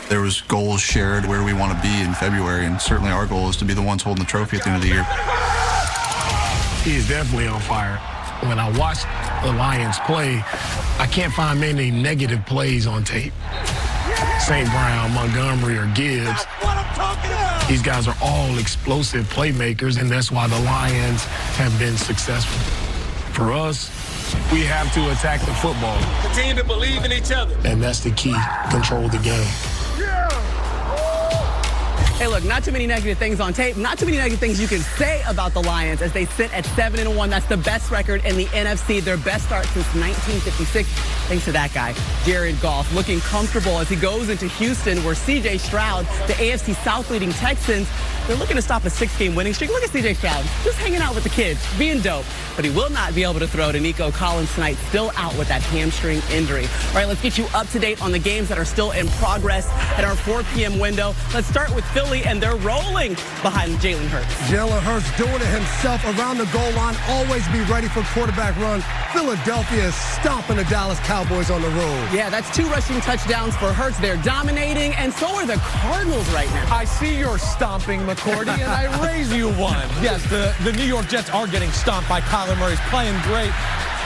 There was goals shared where we want to be in February, and certainly our goal is to be the ones holding the trophy at the end of the year. He is definitely on fire. When I watch the Lions play, I can't find many negative plays on tape. St. Brown, Montgomery, or Gibbs. These guys are all explosive playmakers, and that's why the Lions have been successful. For us, we have to attack the football. Continue to believe in each other. And that's the key. Control the game. Hey, look, not too many negative things on tape, not too many negative things you can say about the Lions as they sit at 7-1. That's the best record in the NFC, their best start since 1956. Thanks to that guy, Jared Goff, looking comfortable as he goes into Houston, where C.J. Stroud, the AFC South leading Texans, they're looking to stop a 6-game winning streak. Look at C.J. Stroud, just hanging out with the kids, being dope. But he will not be able to throw to Nico Collins tonight, still out with that hamstring injury. All right, let's get you up to date on the games that are still in progress at our 4 p.m. window. Let's start with Philly, and they're rolling behind Jalen Hurts. Jalen Hurts doing it himself around the goal line. Always be ready for quarterback run. Philadelphia is stomping the Dallas Cowboys on the road. Yeah, that's 2 rushing touchdowns for Hurts. They're dominating, and so are the Cardinals right now. I see you're stomping, McCourty, and I raise you one. Yes, the New York Jets are getting stomped by Kyler Murray. He's playing great.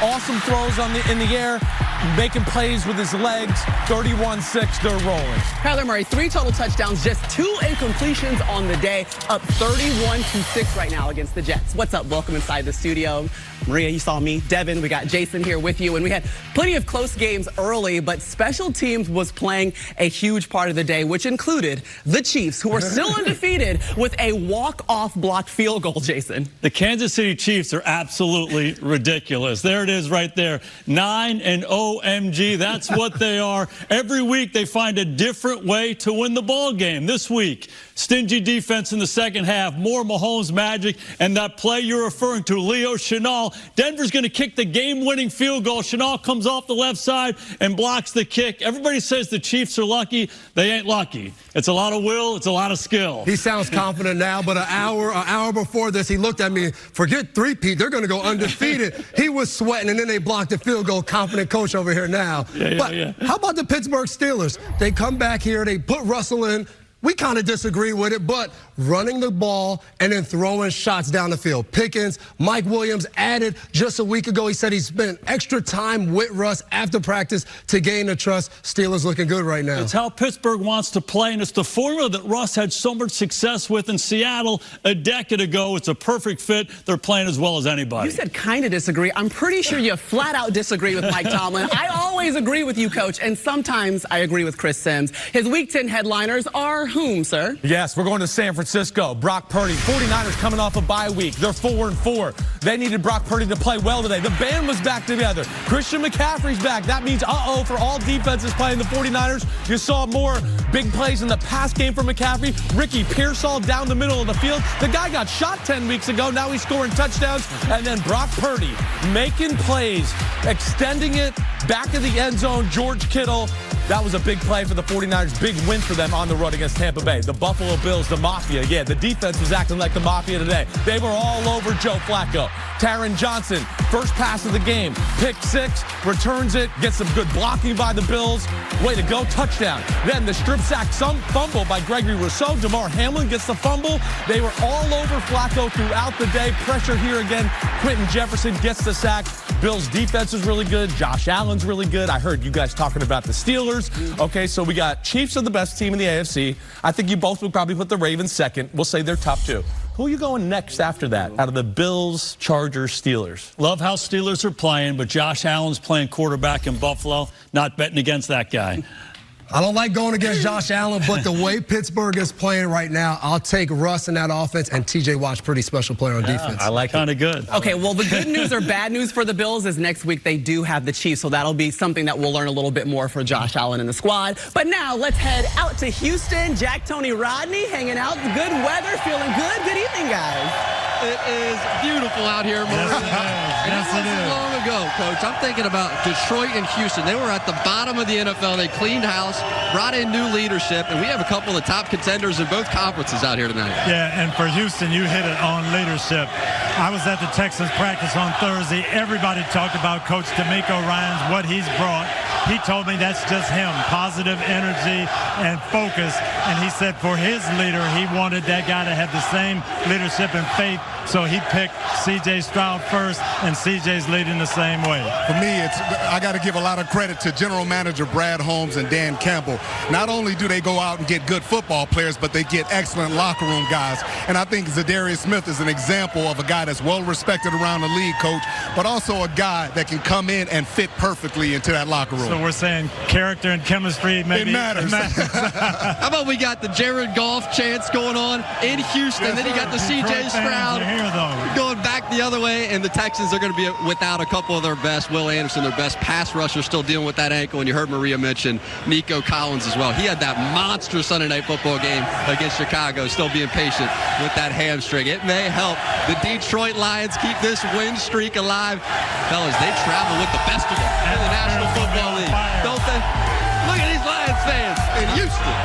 Awesome throws in the air, making plays with his legs. 31-6, they're rolling. Kyler Murray, 3 total touchdowns, just 2 incompletions on the day, up 31-6 right now against the Jets. What's up? Welcome inside the studio. Maria, you saw me. Devin, we got Jason here with you. And we had plenty of close games early, but special teams was playing a huge part of the day, which included the Chiefs, who are still undefeated with a walk-off blocked field goal, Jason. The Kansas City Chiefs are absolutely ridiculous. There it is right there. 9-0 MG. That's what they are. Every week they find a different way to win the ball game. This week, stingy defense in the second half, more Mahomes magic, and that play you're referring to, Leo Chenal. Denver's going to kick the game-winning field goal. Chenal comes off the left side and blocks the kick. Everybody says the Chiefs are lucky. They ain't lucky. It's a lot of will. It's a lot of skill. He sounds confident now, but an hour before this, he looked at me, forget three-peat, they're going to go undefeated. He was sweating, and then they blocked the field goal. Confident coach over here now. Yeah. How about the Pittsburgh Steelers? They come back here, they put Russell in. We kind of disagree with it, but running the ball and then throwing shots down the field. Pickens, Mike Williams added just a week ago. He said he spent extra time with Russ after practice to gain the trust. Steelers looking good right now. It's how Pittsburgh wants to play, and it's the formula that Russ had so much success with in Seattle a decade ago. It's a perfect fit. They're playing as well as anybody. You said kind of disagree. I'm pretty sure you flat out disagree with Mike Tomlin. I always agree with you, Coach, and sometimes I agree with Chris Sims. His Week 10 headliners are whom, sir? Yes, we're going to San Francisco. Brock Purdy, 49ers coming off a bye week. They're 4-4. They needed Brock Purdy to play well today. The band was back together. Christian McCaffrey's back. That means uh-oh for all defenses playing the 49ers. You saw more big plays in the pass game for McCaffrey. Ricky Pearsall down the middle of the field. The guy got shot 10 weeks ago. Now he's scoring touchdowns. And then Brock Purdy making plays, extending it back in the end zone. George Kittle. That was a big play for the 49ers. Big win for them on the road against Tampa Bay. The Buffalo Bills, the Mafia. Yeah, the defense was acting like the Mafia today. They were all over Joe Flacco. Taron Johnson, first pass of the game. Pick 6, returns it, gets some good blocking by the Bills. Way to go, touchdown. Then the strip sack, some fumble by Gregory Rousseau. DeMar Hamlin gets the fumble. They were all over Flacco throughout the day. Pressure here again. Quentin Jefferson gets the sack. Bills defense is really good. Josh Allen's really good. I heard you guys talking about the Steelers. Okay, so we got Chiefs are the best team in the AFC. I think you both would probably put the Ravens second. We'll say they're top 2. Who are you going next after that out of the Bills, Chargers, Steelers? Love how Steelers are playing, but Josh Allen's playing quarterback in Buffalo. Not betting against that guy. I don't like going against Josh Allen, but the way Pittsburgh is playing right now, I'll take Russ in that offense, and T.J. Watt's pretty special player on defense. I like kind of good. Okay, well, the good news or bad news for the Bills is next week they do have the Chiefs, so that'll be something that we'll learn a little bit more for Josh Allen and the squad. But now let's head out to Houston. Jack, Tony, Rodney hanging out. Good weather, feeling good. Good evening, guys. It is beautiful out here, Maria. Yes, it is. Long ago, Coach, I'm thinking about Detroit and Houston. They were at the bottom of the NFL. They cleaned house, brought in new leadership, and we have a couple of the top contenders in both conferences out here tonight. Yeah, and for Houston, you hit it on leadership. I was at the Texans practice on Thursday. Everybody talked about Coach DeMeco Ryans, what he's brought. he told me that's just him, positive energy and focus. And he said for his leader, he wanted that guy to have the same leadership and faith. So he picked C.J. Stroud first, and C.J.'s leading the same way. For me, I got to give a lot of credit to General Manager Brad Holmes and Dan Campbell. Not only do they go out and get good football players, but they get excellent locker room guys. And I think Zadarius Smith is an example of a guy that's well respected around the league, Coach, but also a guy that can come in and fit perfectly into that locker room. So we're saying character and chemistry, maybe. It matters. How about we got the Jared Goff chants going on in Houston, yes, then you got the Detroit C.J. Stroud going back the other way, and the Texans are going to be without a couple of their best. Will Anderson, their best pass rusher, still dealing with that ankle, and you heard Maria mention Nico Collins as well. He had that monster Sunday Night Football game against Chicago, still being patient with that hamstring. It may help the Detroit Lions keep this win streak alive. Fellas, they travel with the best of them in the National Football League, don't they? Look at these Lions fans in Houston.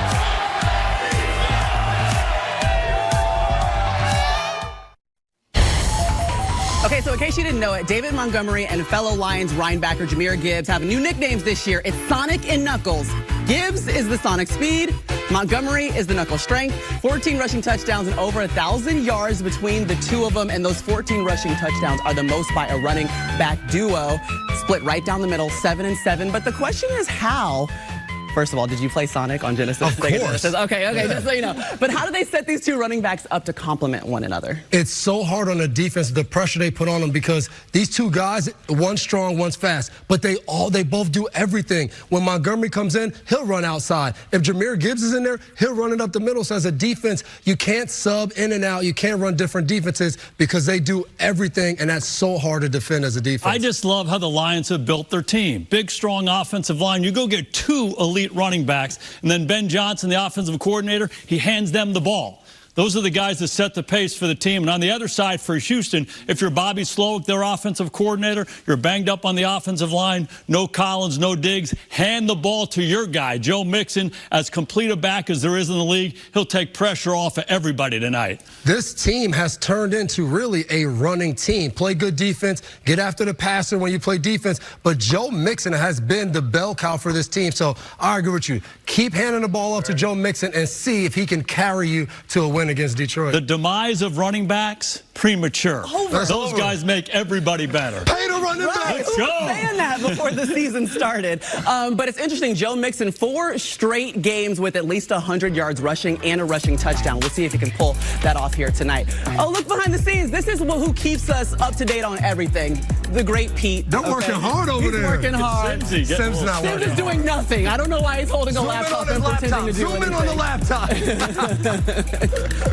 Okay, so in case you didn't know it, David Montgomery and fellow Lions linebacker Jahmyr Gibbs have new nicknames this year. It's Sonic and Knuckles. Gibbs is the Sonic speed. Montgomery is the knuckle strength. 14 rushing touchdowns and over 1,000 yards between the two of them. And those 14 rushing touchdowns are the most by a running back duo. Split right down the middle, 7-7. But the question is how? First of all, did you play Sonic on Genesis? Of course. Genesis? Okay, just so you know. But how do they set these two running backs up to complement one another? It's so hard on the defense, the pressure they put on them, because these two guys, one's strong, one's fast, but they both do everything. When Montgomery comes in, he'll run outside. If Jahmyr Gibbs is in there, he'll run it up the middle. So as a defense, you can't sub in and out. You can't run different defenses because they do everything, and that's so hard to defend as a defense. I just love how the Lions have built their team. Big, strong offensive line. You go get two elite running backs, and then Ben Johnson, the offensive coordinator, he hands them the ball. Those are the guys that set the pace for the team. And on the other side for Houston, if you're Bobby Slowick, their offensive coordinator, you're banged up on the offensive line, no Collins, no Diggs, hand the ball to your guy, Joe Mixon, as complete a back as there is in the league. He'll take pressure off of everybody tonight. This team has turned into really a running team. Play good defense, get after the passer when you play defense. But Joe Mixon has been the bell cow for this team. So I agree with you. Keep handing the ball off to Joe Mixon and see if he can carry you to a win against Detroit. The demise of running backs, premature. Those guys make everybody better. Pay the running back. Let's go. Saying that before the season started. But it's interesting, Joe Mixon, 4 straight games with at least 100 yards rushing and a rushing touchdown. We'll see if he can pull that off here tonight. Oh, look behind the scenes. This is who keeps us up to date on everything. The great Pete. They're working hard over there. He's working hard. Sim's not Sim working. is doing nothing. I don't know why he's holding a laptop and pretending to do Zoom anything. in on the laptop.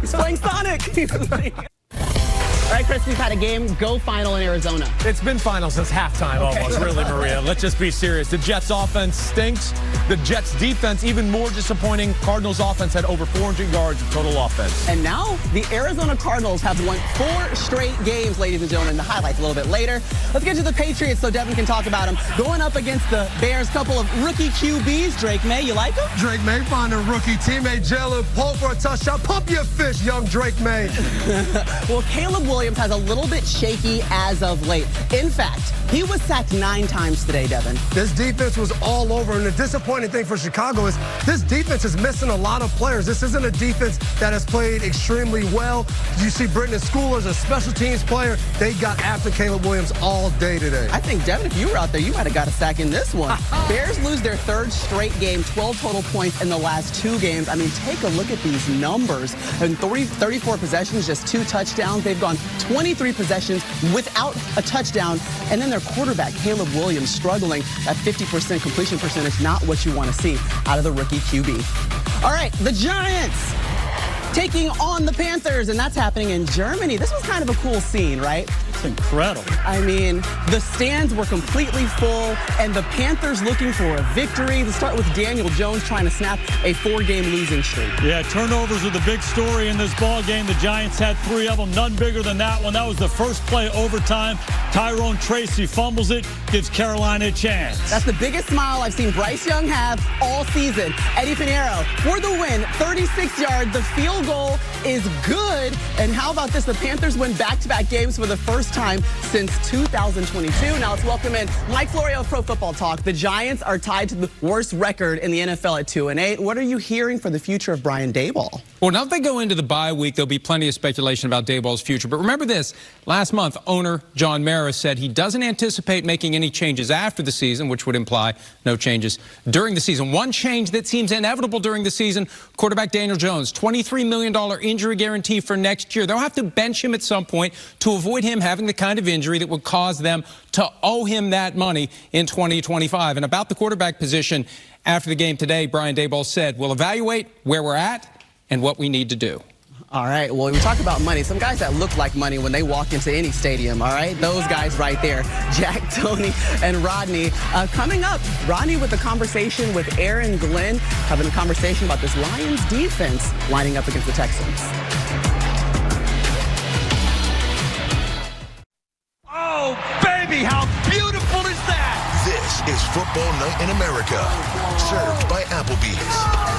He's playing Sonic. All right, Chris, we've had a game go final in Arizona. It's been final since halftime almost, really, Maria. Let's just be serious. The Jets offense stinks. The Jets defense even more disappointing. Cardinals offense had over 400 yards of total offense. And now the Arizona Cardinals have won 4 straight games, ladies and gentlemen. The highlights a little bit later. Let's get to the Patriots so Devin can talk about them. Going up against the Bears, couple of rookie QBs. Drake May, you like him? Drake May find a rookie teammate, Jalen Pope, for a touchdown. Pump your fist, young Drake May. Well, Caleb Williams has a little bit shaky as of late. In fact, he was sacked 9 times today, Devin. This defense was all over, and the disappointing thing for Chicago is this defense is missing a lot of players. This isn't a defense that has played extremely well. You see Britton Schooler's a special teams player. They got after Caleb Williams all day today. I think, Devin, if you were out there, you might have got a sack in this one. Bears lose their 3rd straight game, 12 total points in the last 2 games. I mean, take a look at these numbers. In 34 possessions, just 2 touchdowns. They've gone 23 possessions without a touchdown. And then their quarterback, Caleb Williams, struggling at 50% completion percentage. Not what you want to see out of the rookie QB. All right, the Giants taking on the Panthers, and that's happening in Germany. This was kind of a cool scene, right? It's incredible. I mean, the stands were completely full, and the Panthers looking for a victory. Let's start with Daniel Jones trying to snap a 4-game losing streak. Yeah, turnovers are the big story in this ball game. The Giants had 3 of them, none bigger than that one. That was the first play overtime. Tyrone Tracy fumbles it, gives Carolina a chance. That's the biggest smile I've seen Bryce Young have all season. Eddie Pinheiro for the win, 36 yards. The field goal is good. And how about this? The Panthers win back-to-back games for the first first time since 2022. Now let's welcome in Mike Florio of Pro Football Talk. The Giants are tied to the worst record in the NFL at 2-8. What are you hearing for the future of Brian Daboll? Well, now that they go into the bye week, there'll be plenty of speculation about Daboll's future. But remember this, last month, owner John Mara said he doesn't anticipate making any changes after the season, which would imply no changes during the season. One change that seems inevitable during the season, quarterback Daniel Jones, $23 million injury guarantee for next year. They'll have to bench him at some point to avoid him having the kind of injury that would cause them to owe him that money in 2025. And about the quarterback position, after the game today, Brian Daboll said, we'll evaluate where we're at and what we need to do. All right, well, we talk about money. Some guys that look like money when they walk into any stadium, all right? Those guys right there, Jack, Tony, and Rodney. Coming up, Rodney with a conversation with Aaron Glenn, having a conversation about this Lions defense lining up against the Texans. Oh, baby, how beautiful is that? This is Football Night in America, served by Applebee's.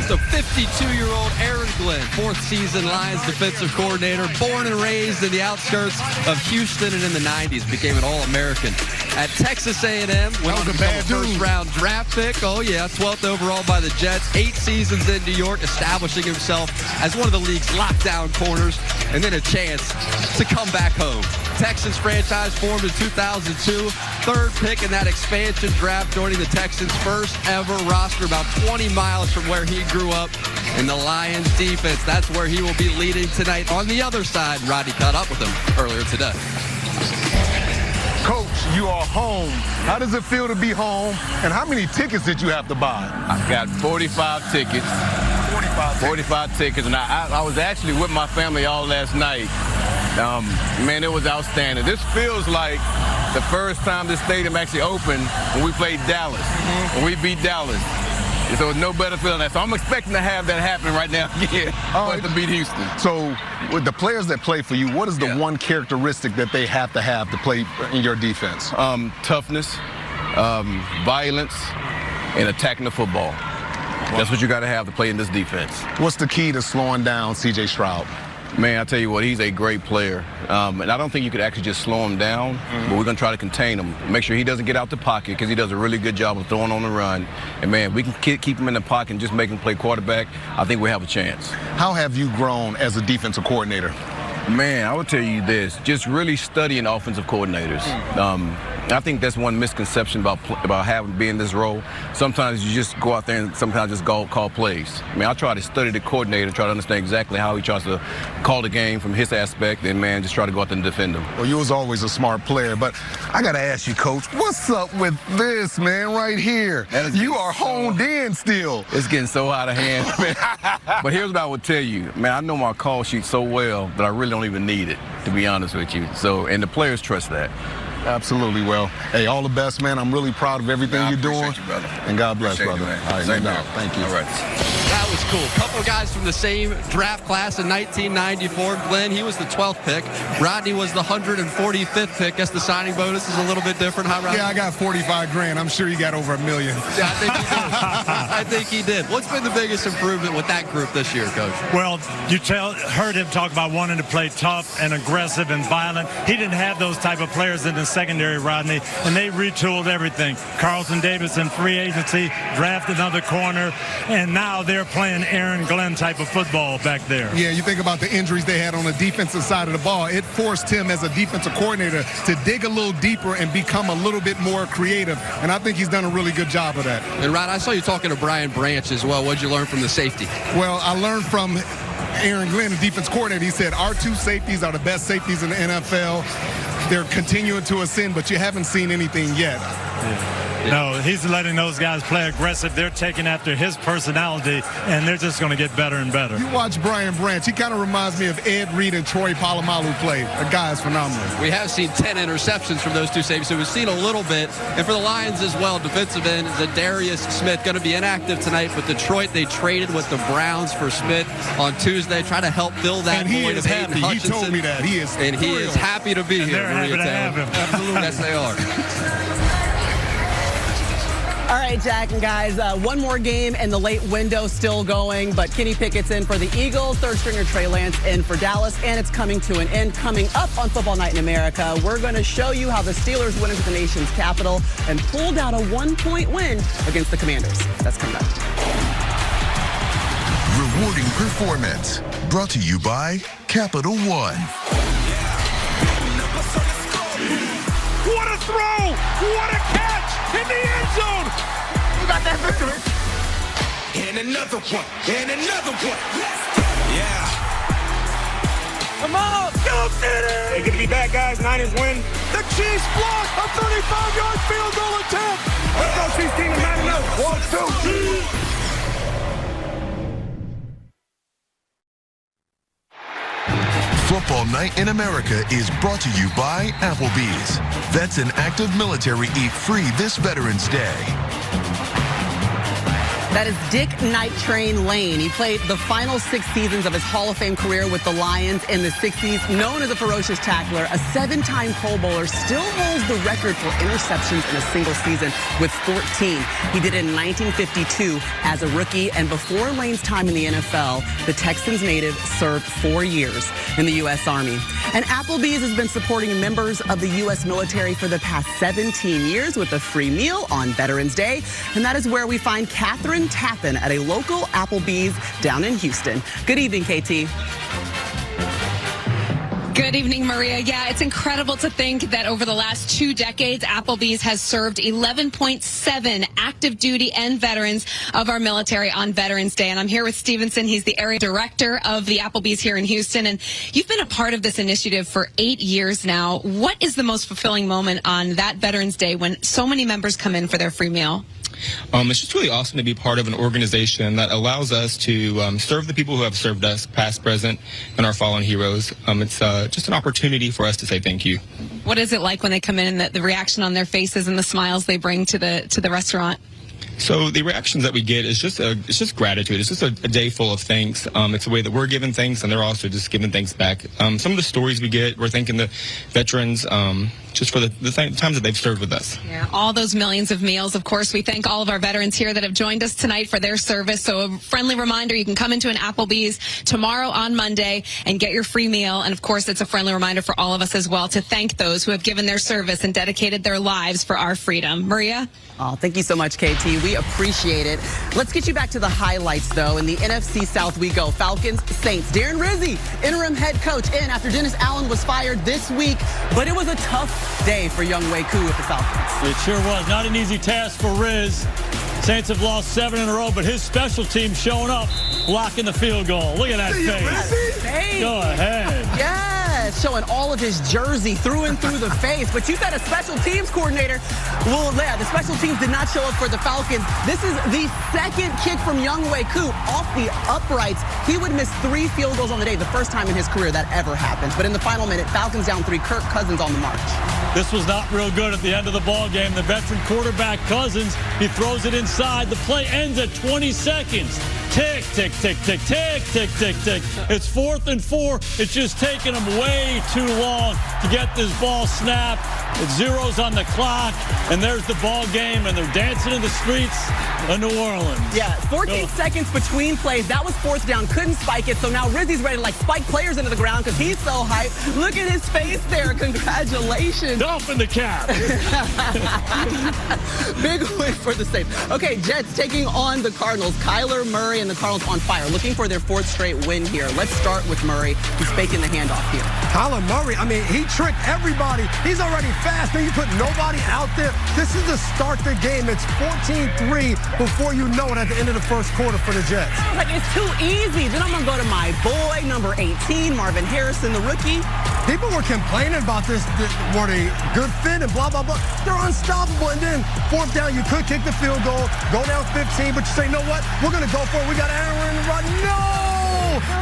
So 52-year-old Aaron Glenn, fourth season Lions defensive coordinator, born and raised in the outskirts of Houston and in the 90s, became an All-American at Texas A&M. Went on to become a first-round draft pick. Oh, yeah, 12th overall by the Jets. 8 seasons in New York, establishing himself as one of the league's lockdown corners, and then a chance to come back home. Texans franchise formed in 2002. Third pick in that expansion draft, joining the Texans' first ever roster about 20 miles from where he grew up in the Lions defense. That's where he will be leading tonight. On the other side, Rodney caught up with him earlier today. Coach, you are home. How does it feel to be home? And how many tickets did you have to buy? I got 45 tickets. 45 tickets, and I was actually with my family all last night. Man, it was outstanding. This feels like the first time this stadium actually opened when we played Dallas, when we beat Dallas. And so it's no better feeling than that. So I'm expecting to have that happen right now again, to beat Houston. So with the players that play for you, what is the one characteristic that they have to play in your defense? Toughness, violence, and attacking the football. That's what you got to have to play in this defense. What's the key to slowing down C.J. Stroud? Man, I tell you what, he's a great player. And I don't think you could actually just slow him down, but we're going to try to contain him. Make sure he doesn't get out the pocket because he does a really good job of throwing on the run. And, man, we can keep him in the pocket and just make him play quarterback. I think we have a chance. How have you grown as a defensive coordinator? Man, I would tell you this, just really studying offensive coordinators. I think that's one misconception about being in this role. Sometimes you just go out there and sometimes just call plays. I mean, I try to study the coordinator, try to understand exactly how he tries to call the game from his aspect, and, man, just try to go out there and defend him. Well, you was always a smart player, but I got to ask you, Coach, what's up with this, man, right here? You are honed in still. It's getting so out of hand, man. But here's what I would tell you. Man, I know my call sheet so well that I really don't even need it, to be honest with you. So, and the players trust that. Absolutely. Well, hey, all the best, man. I'm really proud of everything you're doing. You, brother. And God bless, appreciate brother. You, man. All right, Same no doubt. Thank you. All right. That was cool. A couple of guys from the same draft class in 1994. Glenn, he was the 12th pick. Rodney was the 145th pick. Guess the signing bonus is a little bit different, huh, Rodney? Yeah, I got 45 grand. I'm sure you got over $1 million. Yeah, I think he did. I think he did. What's been the biggest improvement with that group this year, Coach? Well, you heard him talk about wanting to play tough and aggressive and violent. He didn't have those type of players in the secondary, Rodney, and they retooled everything. Carlton Davis in free agency, drafted another corner, and now they're playing Aaron Glenn type of football back there. Yeah, you think about the injuries they had on the defensive side of the ball. It forced him as a defensive coordinator to dig a little deeper and become a little bit more creative, and I think he's done a really good job of that. And, Rod, I saw you talking to Brian Branch as well. What did you learn from the safety? Well, I learned from Aaron Glenn, the defense coordinator. He said our 2 safeties are the best safeties in the NFL. They're continuing to ascend, but you haven't seen anything yet. Yeah. No, he's letting those guys play aggressive. They're taking after his personality, and they're just going to get better and better. You watch Brian Branch. He kind of reminds me of Ed Reed and Troy Polamalu play. The guy is phenomenal. We have seen 10 interceptions from those 2 safeties, so we've seen a little bit. And for the Lions as well, defensive end Zadarius Smith going to be inactive tonight. But Detroit, they traded with the Browns for Smith on Tuesday, trying to help fill that void. And he is happy. He told me that. He is and he is happy to be here. They're happy to have him. Absolutely. Yes, they are. All right. right, Jack and guys, one more game and the late window still going, but Kenny Pickett's in for the Eagles, third stringer Trey Lance in for Dallas, and it's coming to an end. Coming up on Football Night in America, we're going to show you how the Steelers went into the nation's capital and pulled out a 1-point win against the Commanders. That's coming up. Rewarding performance. Brought to you by Capital One. What a throw! What a catch in the end zone! You got that victory. And another one. And another one. Yeah. Come on, go City! They gonna be back, guys. Niners win. The Chiefs block a 35-yard field goal attempt. Let's go, Chiefs team to 9-0. 1, 2, 3. Football Night in America is brought to you by Applebee's. Vets and active military eat free this Veterans Day. That is Dick Night Train Lane. He played the final 6 seasons of his Hall of Fame career with the Lions in the 60s. Known as a ferocious tackler, a 7-time Pro Bowler, still holds the record for interceptions in a single season with 14. He did it in 1952 as a rookie, and before Lane's time in the NFL, the Texans native served 4 years in the U.S. Army. And Applebee's has been supporting members of the U.S. military for the past 17 years with a free meal on Veterans Day, and that is where we find Catherine Tappan at a local Applebee's down in Houston. Good evening, KT. Good evening, Maria. Yeah, it's incredible to think that over the last 2 decades, Applebee's has served 11.7 active duty and veterans of our military on Veterans Day. And I'm here with Stevenson. He's the area director of the Applebee's here in Houston. And you've been a part of this initiative for 8 years now. What is the most fulfilling moment on that Veterans Day when so many members come in for their free meal? It's just really awesome to be part of an organization that allows us to serve the people who have served us, past, present, and our fallen heroes. It's just an opportunity for us to say thank you. What is it like when they come in and the reaction on their faces and the smiles they bring to the restaurant? So the reactions that we get is just gratitude. It's just a day full of thanks. It's a way that we're giving thanks, and they're also just giving thanks back. Some of the stories we get, we're thanking the veterans just for the times that they've served with us. Yeah, all those millions of meals. Of course, we thank all of our veterans here that have joined us tonight for their service. So a friendly reminder, you can come into an Applebee's tomorrow on Monday and get your free meal. And of course, it's a friendly reminder for all of us as well to thank those who have given their service and dedicated their lives for our freedom. Maria? Oh, thank you so much, KT. We appreciate it. Let's get you back to the highlights, though. In the NFC South we go. Falcons, Saints. Darren Rizzi, interim head coach, in after Dennis Allen was fired this week. But it was a tough day for young Wei Koo with the Falcons. It sure was. Not an easy task for Riz. Saints have lost 7 in a row, but his special team showing up, blocking the field goal. Look at that face. Hey. Go ahead. Yes, showing all of his jersey through and through the face. But you've got a special teams coordinator. Well, yeah, the special teams did not show up for the Falcons. This is the second kick from young Wei Koo off the uprights. He would miss 3 field goals on the day, the first time in his career that ever happens. But in the final minute, Falcons down 3, Kirk Cousins on the march. This was not real good at the end of the ball game. The veteran quarterback Cousins, he throws it inside. The play ends at 20 seconds. Tick, tick, tick, tick, tick, tick, tick, tick. It's 4th and 4. It's just taking them way too long to get this ball snapped. It's zeros on the clock, and there's the ball game, and they're dancing in the streets of New Orleans. Yeah, 14 seconds between plays. That was 4th down. Couldn't spike it, so now Rizzi's ready to spike players into the ground because he's so hyped. Look at his face there. Congratulations. Off in the cap. Big win for the Saints. Okay, Jets taking on the Cardinals. Kyler Murray and the Cardinals on fire, looking for their 4th straight win here. Let's start with Murray. He's faking the handoff here. Kyler Murray, he tricked everybody. He's already fast, and you put nobody out there. This is to start the game. It's 14-3 before you know it at the end of the first quarter for the Jets. Like, it's too easy. Then I'm going to go to my boy, number 18, Marvin Harrison, the rookie. People were complaining about this. Were they good fit and blah, blah, blah. They're unstoppable. And then 4th down, you could kick the field goal, go down 15, but you say, you know what? We're going to go for it. We got Aaron Rodgers. No!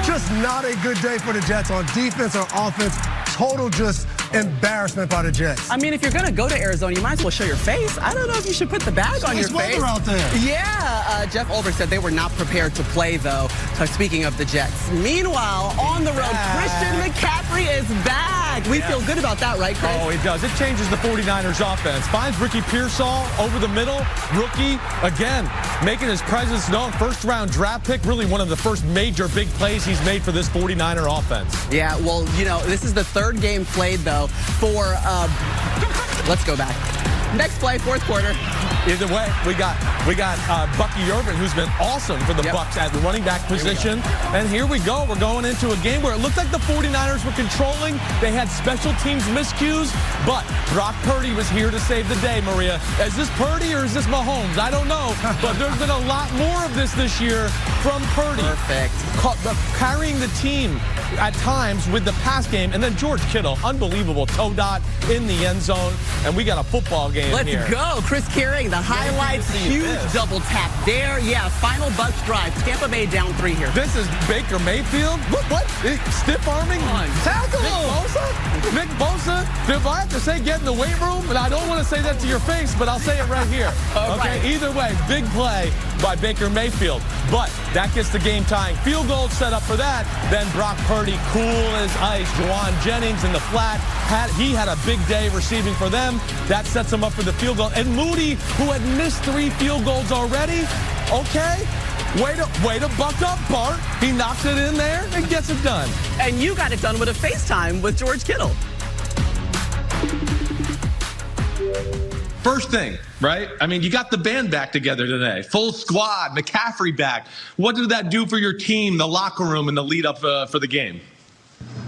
Just not a good day for the Jets on defense or offense. Total just embarrassment by the Jets. If you're going to go to Arizona, you might as well show your face. I don't know if you should put the bag on your face. Out there. Yeah, Jeff Olber said they were not prepared to play, though. Speaking of the Jets. Meanwhile, on the road, Christian McCaffrey is back. back. We feel good about that, right, Chris? Oh, it does. It changes the 49ers offense. Finds Ricky Pearsall over the middle. Rookie, again, making his presence known. First-round draft pick. Really one of the first major big plays he's made for this 49er offense. Yeah, well, this is the third game played, though, for, let's go back. Next play, fourth quarter. Either way, we got Bucky Irvin, who's been awesome for the Bucs at the running back position. And here we go. We're going into a game where it looked like the 49ers were controlling. They had special teams miscues, but Brock Purdy was here to save the day, Maria. Is this Purdy or is this Mahomes? I don't know, but there's been a lot more of this year from Purdy. Perfect. Carrying the team at times with the pass game, and then George Kittle, unbelievable toe dot in the end zone, and we got a football game here. Let's go. Chris Carring, the highlights, huge double tap there. Yeah, final Bucs drive. Tampa Bay down 3 here. This is Baker Mayfield. What? Stiff arming? Tackle! Nick Bosa? If I have to say get in the weight room, and I don't want to say that to your face, but I'll say it right here. Okay, either way, big play by Baker Mayfield. But that gets the game tying field goal set up for that. Then Brock Purdy, cool as ice. Juwan Jennings in the flat. He had a big day receiving for them. That sets him up for the field goal. And Moody, who had missed 3 field goals already, okay, way to buck up, Bart. He knocks it in there and gets it done. And you got it done with a FaceTime with George Kittle. First thing, right? I mean, you got the band back together today. Full squad, McCaffrey back. What did that do for your team, the locker room, and the lead up for the game?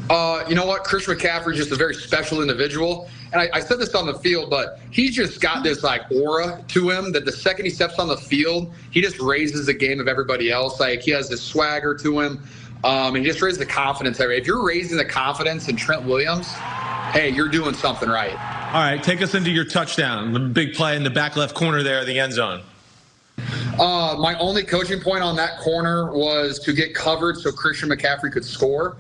You know what? Christian McCaffrey is just a very special individual. And I said this on the field, but he's just got this aura to him that the second he steps on the field, he just raises the game of everybody else. He has this swagger to him. And he just raises the confidence. If you're raising the confidence in Trent Williams, hey, you're doing something right. All right, take us into your touchdown, the big play in the back left corner there, the end zone. My only coaching point on that corner was to get covered so Christian McCaffrey could score.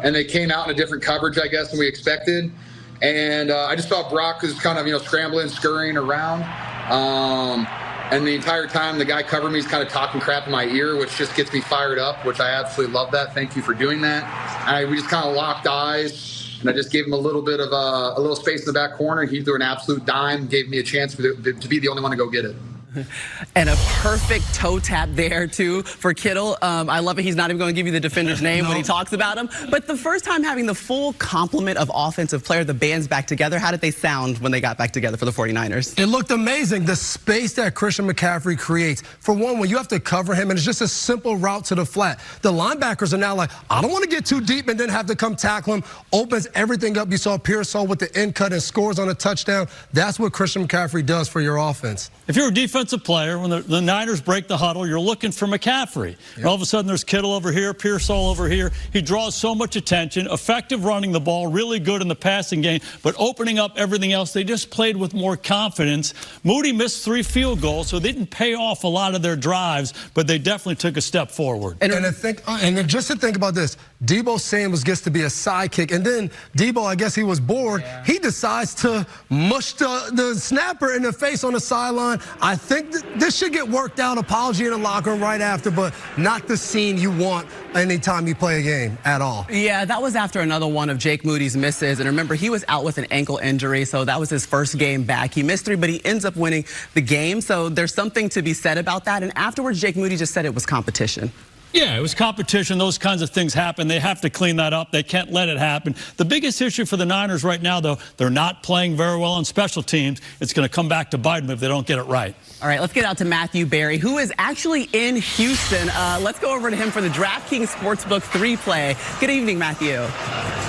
And they came out in a different coverage, I guess, than we expected. And I just saw Brock was kind of, scrambling, scurrying around. And the entire time the guy covering me is kind of talking crap in my ear, which just gets me fired up, which I absolutely love that. Thank you for doing that. We just kind of locked eyes, and I just gave him a little bit of a little space in the back corner. He threw an absolute dime, gave me a chance to be the only one to go get it. And a perfect toe tap there, too, for Kittle. I love it. He's not even going to give you the defender's name when he talks about him. But the first time having the full complement of offensive player, the band's back together, how did they sound when they got back together for the 49ers? It looked amazing. The space that Christian McCaffrey creates. For one, when you have to cover him, and it's just a simple route to the flat. The linebackers are now like, I don't want to get too deep and then have to come tackle him. Opens everything up. You saw Pearsall with the end cut and scores on a touchdown. That's what Christian McCaffrey does for your offense. If you're a defensive player, when the Niners break the huddle, you're looking for McCaffrey. And all of a sudden, there's Kittle over here, Pearsall over here. He draws so much attention, effective running the ball, really good in the passing game, but opening up everything else, they just played with more confidence. Moody missed 3 field goals, so they didn't pay off a lot of their drives, but they definitely took a step forward. And just to think about this, Deebo Samuels gets to be a sidekick, and then Deebo, I guess he was bored. Yeah. He decides to mush the snapper in the face on the sideline. I think this should get worked out, apology in the locker room right after, but not the scene you want anytime you play a game at all. Yeah, that was after another one of Jake Moody's misses. And remember, he was out with an ankle injury, so that was his first game back. He missed 3, but he ends up winning the game. So there's something to be said about that. And afterwards, Jake Moody just said it was competition. Yeah, it was competition. Those kinds of things happen. They have to clean that up. They can't let it happen. The biggest issue for the Niners right now, though, they're not playing very well on special teams. It's going to come back to bite them if they don't get it right. All right, let's get out to Matthew Berry, who is actually in Houston. Let's go over to him for the DraftKings Sportsbook 3-play. Good evening, Matthew.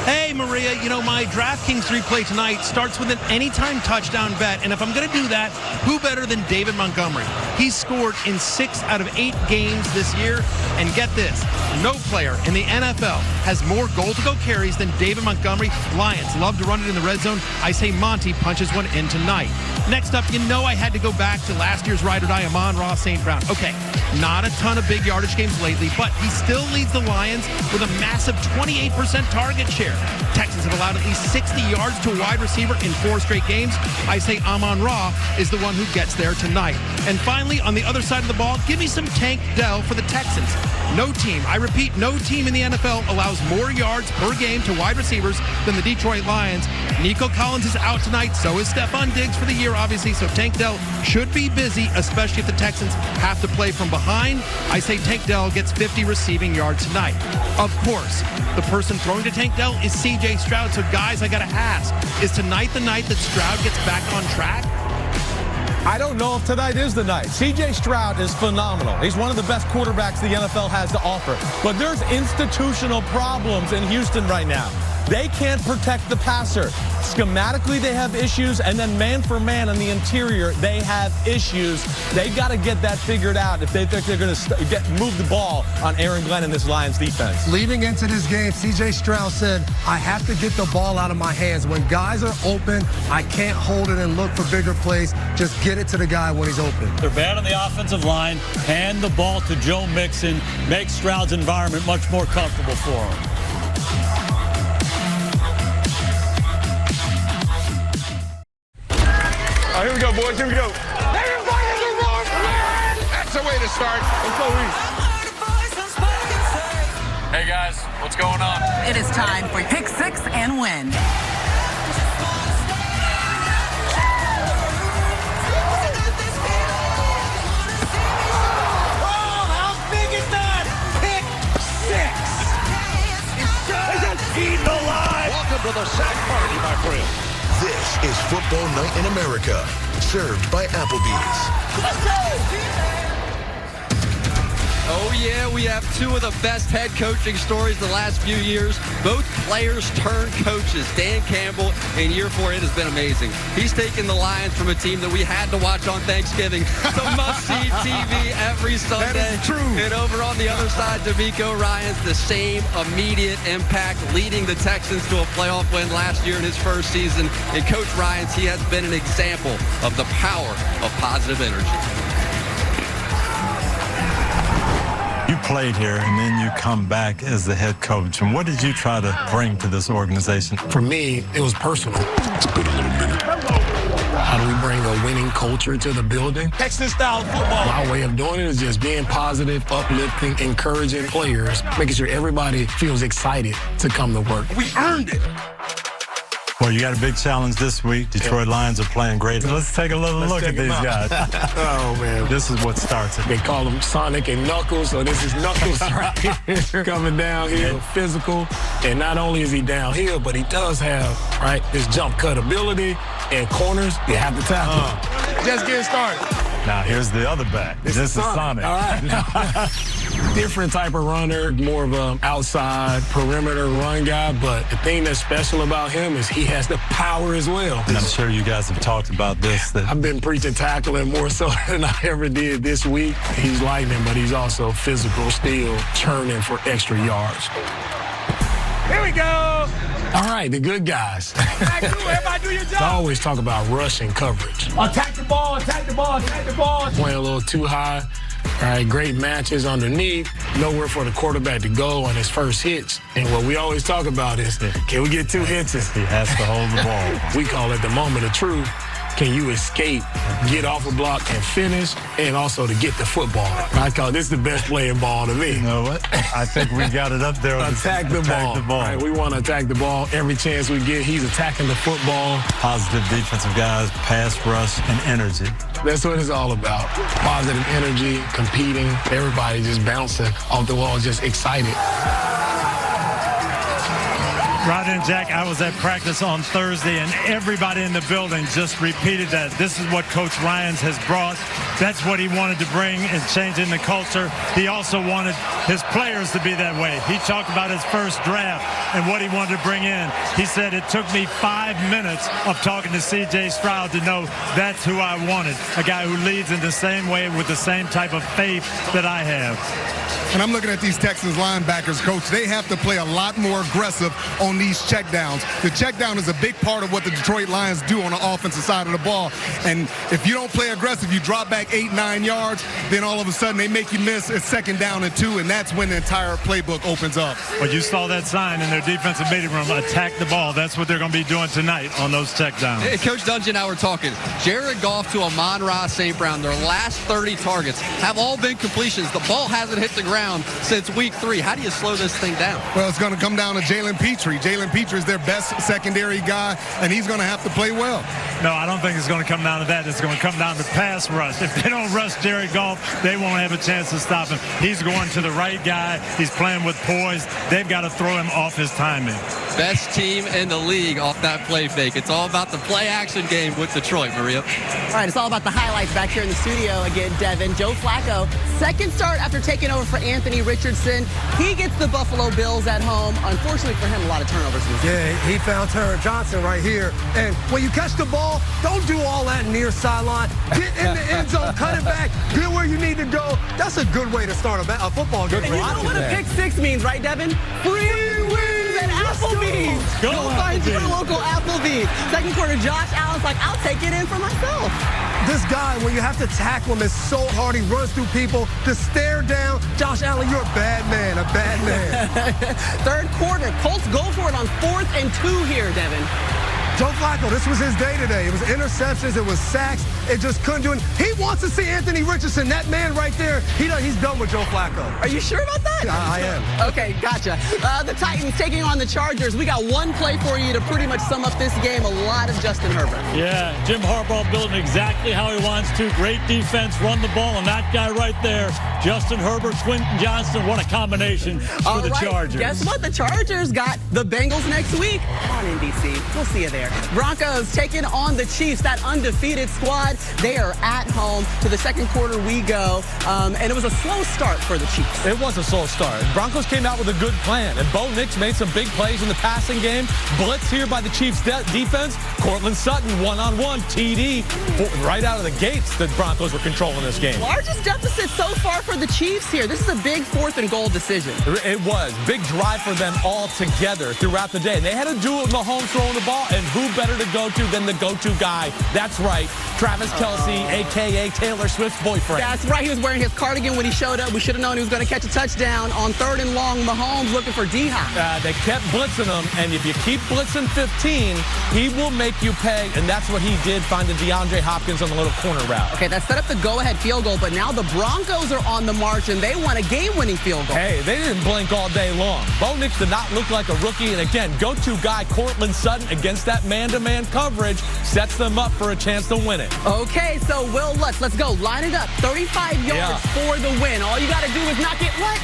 Hey, Maria, my DraftKings 3-play tonight starts with an anytime touchdown bet. And if I'm going to do that, who better than David Montgomery? He's scored in 6 out of 8 games this year. And get this, no player in the NFL has more goal-to-go carries than David Montgomery. Lions love to run it in the red zone. I say Monty punches one in tonight. Next up, I had to go back to last year's ride or die, Amon-Ra St. Brown. Okay, not a ton of big yardage games lately, but he still leads the Lions with a massive 28% target share. Texans have allowed at least 60 yards to a wide receiver in 4 straight games. I say Amon-Ra is the one who gets there tonight. And finally, on the other side of the ball, give me some Tank Dell for the Texans. No team, I repeat, no team in the NFL allows more yards per game to wide receivers than the Detroit Lions. Nico Collins is out tonight, so is Stephon Diggs for the year, obviously, so Tank Dell should be busy, especially if the Texans have to play from behind. I say Tank Dell gets 50 receiving yards tonight. Of course, the person throwing to Tank Dell is C.J. Stroud, so guys, I gotta ask, is tonight the night that Stroud gets back on track? I don't know if tonight is the night. C.J. Stroud is phenomenal. He's one of the best quarterbacks the NFL has to offer. But there's institutional problems in Houston right now. They can't protect the passer. Schematically, they have issues, and then man for man in the interior, they have issues. They've got to get that figured out if they think they're going to move the ball on Aaron Glenn and this Lions defense. Leading into this game, C.J. Stroud said, I have to get the ball out of my hands. When guys are open, I can't hold it and look for bigger plays. Just get it to the guy when he's open. They're bad on the offensive line. Hand the ball to Joe Mixon. Make Stroud's environment much more comfortable for him. All right, here we go, boys. Here we go. Everybody in the room, that's the way to start. Let's go, Reese. Hey, guys. What's going on? It is time for Pick 6 and Win. Welcome to the sack party, my friend. This is Football Night in America, served by Applebee's. Let's go! Oh, yeah, we have 2 of the best head coaching stories the last few years. Both players turned coaches. Dan Campbell, in year 4, it has been amazing. He's taken the Lions from a team that we had to watch on Thanksgiving to must-see TV every Sunday. That is true. And over on the other side, DeMeco Ryans, the same immediate impact, leading the Texans to a playoff win last year in his first season. And Coach Ryans, he has been an example of the power of positive energy. You played here, and then you come back as the head coach. And what did you try to bring to this organization? For me, it was personal. It's been a little minute. How do we bring a winning culture to the building? Texas-style football. My way of doing it is just being positive, uplifting, encouraging players, making sure everybody feels excited to come to work. We earned it. Well, you got a big challenge this week. Detroit Lions are playing great. Let's take a little look at these guys. Oh, man. This is what starts it. They call them Sonic and Knuckles, so this is Knuckles right here. Coming downhill, physical. And not only is he downhill, but he does have, right, this jump cut ability and corners. You have to tackle. Just getting started. Now, here's the other back. This is Sonic. All right. Different type of runner, more of an outside perimeter run guy, but the thing that's special about him is he has the power as well. And I'm sure you guys have talked about this. I've been preaching tackling more so than I ever did this week. He's lightning, but he's also physical, still churning for extra yards. Here we go. All right, the good guys. Everybody do your job. I always talk about rush and coverage. Attack the ball, attack the ball, attack the ball. Playing a little too high. All right, great matches underneath. Nowhere for the quarterback to go on his first hits. And what we always talk about is, can we get 2 hits? He has to hold the ball. We call it the moment of truth. Can you escape, get off a block, and finish, and also to get the football? I call this the best playing ball to me. You know what? I think we got it up there. Attack the ball. Right, we want to attack the ball every chance we get. He's attacking the football. Positive defensive guys, pass rush, and energy. That's what it's all about. Positive energy, competing, everybody just bouncing off the wall, just excited. Rod and Jack, I was at practice on Thursday, and everybody in the building just repeated that. This is what Coach Ryans has brought. That's what he wanted to bring and change in the culture. He also wanted his players to be that way. He talked about his first draft and what he wanted to bring in. He said, it took me 5 minutes of talking to C.J. Stroud to know that's who I wanted, a guy who leads in the same way with the same type of faith that I have. And I'm looking at these Texans linebackers, Coach. They have to play a lot more aggressive on these checkdowns. The checkdown is a big part of what the Detroit Lions do on the offensive side of the ball. And if you don't play aggressive, you drop back like 8-9 yards, then all of a sudden they make you miss a 2nd down and 2, and that's when the entire playbook opens up. Well, you saw that sign in their defensive meeting room, attack the ball. That's what they're going to be doing tonight on those check downs. Hey, Coach Dungy and I were talking. Jared Goff to Amon-Ra St. Brown, their last 30 targets have all been completions. The ball hasn't hit the ground since week 3. How do you slow this thing down? Well, it's going to come down to Jalen Petrie. Jalen Petrie is their best secondary guy, and he's going to have to play well. No, I don't think it's going to come down to that. It's going to come down to pass rush. If they don't rush Jared Goff, they won't have a chance to stop him. He's going to the right guy. He's playing with poise. They've got to throw him off his timing. Best team in the league off that play fake. It's all about the play-action game with Detroit, Maria. All right, it's all about the highlights back here in the studio again, Devin. Joe Flacco, second start after taking over for Anthony Richardson. He gets the Buffalo Bills at home. Unfortunately for him, a lot of turnovers. Yeah, he found Terrence Johnson right here. And when you catch the ball, don't do all that near sideline. Get in the end zone, cut it back, get where you need to go. That's a good way to start a football game. And you know what a pick six means, right, Devin? Free wings at Applebee's. Go find your local Applebee's. Second quarter, Josh Allen's like, I'll take it in for myself. This guy, when you have to tackle him, is so hard. He runs through people. To stare down, Josh Allen, you're a bad man, Third quarter, Colts go for it on 4th and 2 here, Devin. Joe Flacco, this was his day today. It was interceptions, it was sacks. It just couldn't do it. He wants to see Anthony Richardson, that man right there. He's done with Joe Flacco. Are you sure about that? I am. Okay, gotcha. The Titans taking on the Chargers. We got one play for you to pretty much sum up this game. A lot of Justin Herbert. Yeah, Jim Harbaugh building exactly how he wants to. Great defense, run the ball, and that guy right there, Justin Herbert, Quentin Johnston, what a combination for the Chargers. Guess what? The Chargers got the Bengals next week on NBC. We'll see you there. Broncos taking on the Chiefs, that undefeated squad. They are at home. To the second quarter we go, and it was a slow start for the Chiefs. It was a slow start. Broncos came out with a good plan, and Bo Nix made some big plays in the passing game. Blitz here by the Chiefs defense. Cortland Sutton, one-on-one, TD. Right out of the gates, the Broncos were controlling this game. Largest deficit so far for the Chiefs here. This is a big 4th and goal decision. It was. Big drive for them all together throughout the day. And they had to do it with Mahomes throwing the ball, and who better to go to than the go-to guy? That's right, Travis Kelce, a.k.a. Taylor Swift's boyfriend. That's right. He was wearing his cardigan when he showed up. We should have known he was going to catch a touchdown on 3rd and long. Mahomes looking for D-Hop. They kept blitzing him, and if you keep blitzing 15, he will make you pay, and that's what he did, finding DeAndre Hopkins on the little corner route. Okay, that set up the go-ahead field goal, but now the Broncos are on the march, and they want a game-winning field goal. Hey, they didn't blink all day long. Bo Nix did not look like a rookie, and again, go-to guy Cortland Sutton against that man-to-man coverage sets them up for a chance to win it. Okay, so Will Lutz, let's go. Line it up. 35 yards for the win. All you got to do is not get what?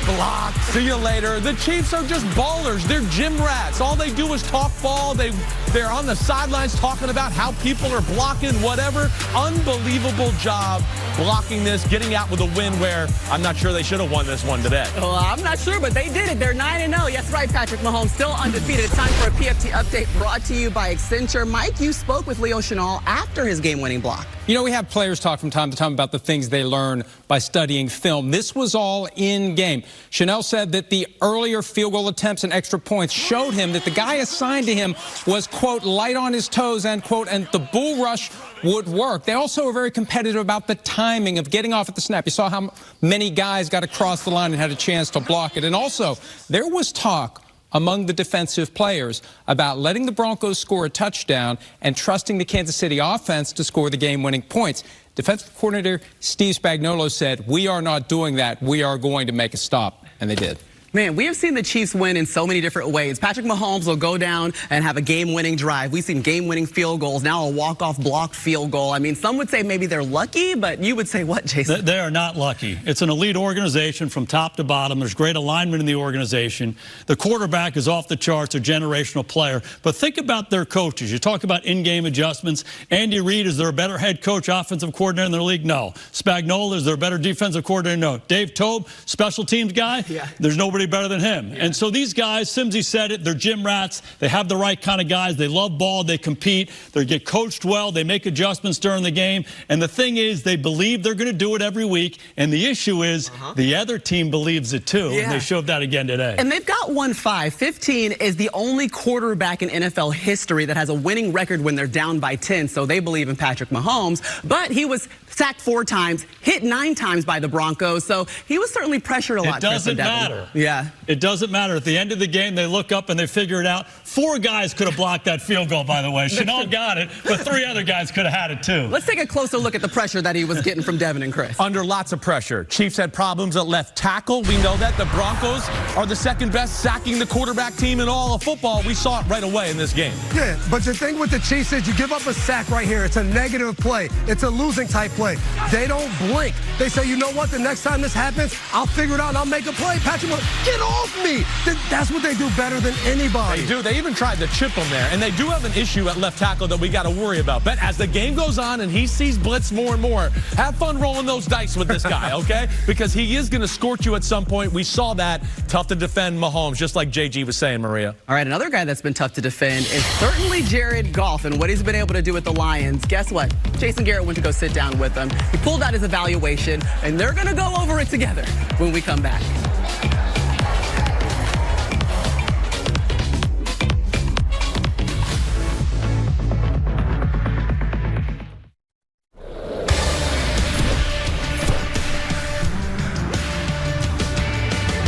Blocked. See you later. The Chiefs are just ballers. They're gym rats. All they do is talk ball. They're on the sidelines talking about how people are blocking, whatever. Unbelievable job blocking this, getting out with a win where I'm not sure they should have won this one today. Well, I'm not sure, but they did it. They're 9-0. Yes, right, Patrick Mahomes, still undefeated. It's time for a PFT update brought to you by Accenture. Mike, you spoke with Leo Chenal after his game-winning block. You know, we have players talk from time to time about the things they learn by studying film. This was all in game. Chenal said that the earlier field goal attempts and extra points showed him that the guy assigned to him was, quote, light on his toes, end quote, and the bull rush would work. They also were very competitive about the timing of getting off at the snap. You saw how many guys got across the line and had a chance to block it. And also, there was talk among the defensive players about letting the Broncos score a touchdown and trusting the Kansas City offense to score the game-winning points. Defensive coordinator Steve Spagnuolo said, we are not doing that. We are going to make a stop. And they did. Man, we have seen the Chiefs win in so many different ways. Patrick Mahomes will go down and have a game-winning drive. We've seen game-winning field goals, now a walk-off blocked field goal. I mean, some would say maybe they're lucky, but you would say what, Jason? They are not lucky. It's an elite organization from top to bottom. There's great alignment in the organization. The quarterback is off the charts, a generational player. But think about their coaches. You talk about in-game adjustments. Andy Reid, is there a better head coach, offensive coordinator in the league? No. Spagnuolo, is there a better defensive coordinator? No. Dave Tobe, special teams guy? Yeah. There's nobody anybody better than him. And so these guys, Simsy said it, they're gym rats. They have the right kind of guys. They love ball. They compete. They get coached well. They make adjustments during the game. And the thing is, they believe they're going to do it every week. And the issue is the other team believes it too. And they showed that again today. And they've got 1-5. 15 is the only quarterback in NFL history that has a winning record when they're down by 10. So they believe in Patrick Mahomes. But he was sacked 4 times, hit 9 times by the Broncos. So he was certainly pressured a lot. It doesn't matter. Yeah. It doesn't matter. At the end of the game, they look up and they figure it out. 4 guys could have blocked that field goal, by the way. Chanel got it, but 3 other guys could have had it too. Let's take a closer look at the pressure that he was getting from Devin and Chris. Under lots of pressure. Chiefs had problems at left tackle. We know that. The Broncos are the second best sacking the quarterback team in all of football. We saw it right away in this game. Yeah, but the thing with the Chiefs is you give up a sack right here. It's a negative play. It's a losing type play. They don't blink. They say, you know what, the next time this happens, I'll figure it out and I'll make a play. Patrick, get off me. That's what they do better than anybody. They do. They even tried to chip him there. And they do have an issue at left tackle that we got to worry about. But as the game goes on and he sees blitz more and more, have fun rolling those dice with this guy, okay? Because he is going to scorch you at some point. We saw that. Tough to defend Mahomes, just like JG was saying, Maria. All right, another guy that's been tough to defend is certainly Jared Goff and what he's been able to do with the Lions. Guess what? Jason Garrett went to go sit down with him. He pulled out his evaluation, and they're going to go over it together when we come back.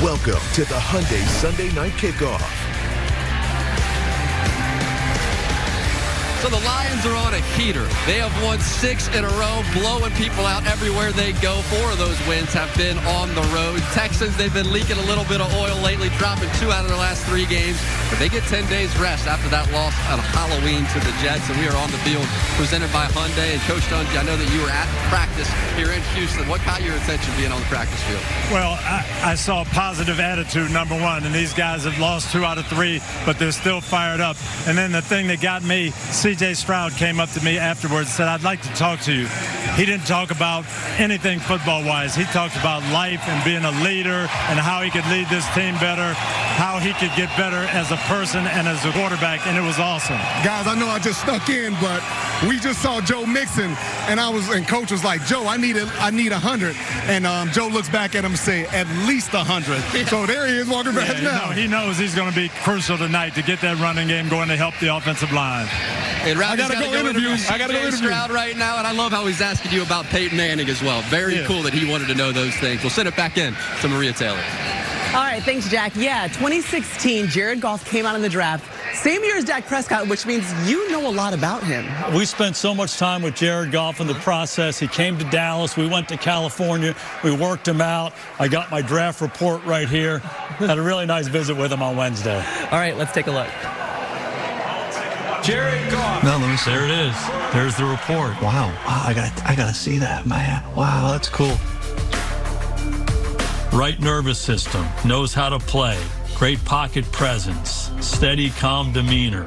Welcome to the Hyundai Sunday Night Kickoff. So the Lions are on a heater. They have won 6 in a row, blowing people out everywhere they go. 4 of those wins have been on the road. Texans, they've been leaking a little bit of oil lately, dropping 2 out of their last 3 games. But they get 10 days rest after that loss on Halloween to the Jets. And we are on the field presented by Hyundai. And Coach Dungy, I know that you were at practice here in Houston. What caught your attention being on the practice field? Well, I saw a positive attitude, number one. And these guys have lost 2 out of 3, but they're still fired up. And then the thing that got me, C.J. Stroud came up to me afterwards and said, I'd like to talk to you. He didn't talk about anything football-wise. He talked about life and being a leader and how he could lead this team better, how he could get better as a person and as a quarterback, and it was awesome. Guys, I know I just snuck in, but we just saw Joe Mixon, and Coach was like, Joe, I need 100. And Joe looks back at him and say, at least 100. So there he is walking back now. He knows he's going to be crucial tonight to get that running game going to help the offensive line. And I got to go interview Stroud right now, and I love how he's asking you about Peyton Manning as well. Very cool that he wanted to know those things. We'll send it back in to Maria Taylor. All right, thanks, Jack. Yeah, 2016, Jared Goff came out in the draft. Same year as Dak Prescott, which means you know a lot about him. We spent so much time with Jared Goff in the process. He came to Dallas. We went to California. We worked him out. I got my draft report right here. Had a really nice visit with him on Wednesday. All right, let's take a look. Jared Goff. No, let me see. There it is. There's the report. Wow. I gotta see that, man. Wow, that's cool. Right nervous system. Knows how to play. Great pocket presence. Steady, calm demeanor.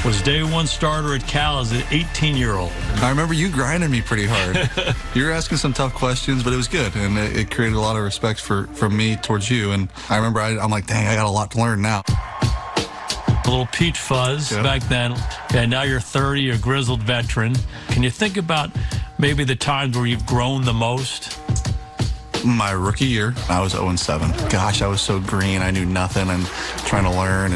Was day 1 starter at Cal as an 18-year-old. I remember you grinding me pretty hard. You were asking some tough questions, but it was good, and it created a lot of respect from me towards you. And I remember I'm like, dang, I got a lot to learn now. A little peach fuzz back then. And now you're 30, you're a grizzled veteran. Can you think about maybe the times where you've grown the most? My rookie year, I was 0-7. Gosh, I was so green. I knew nothing and trying to learn.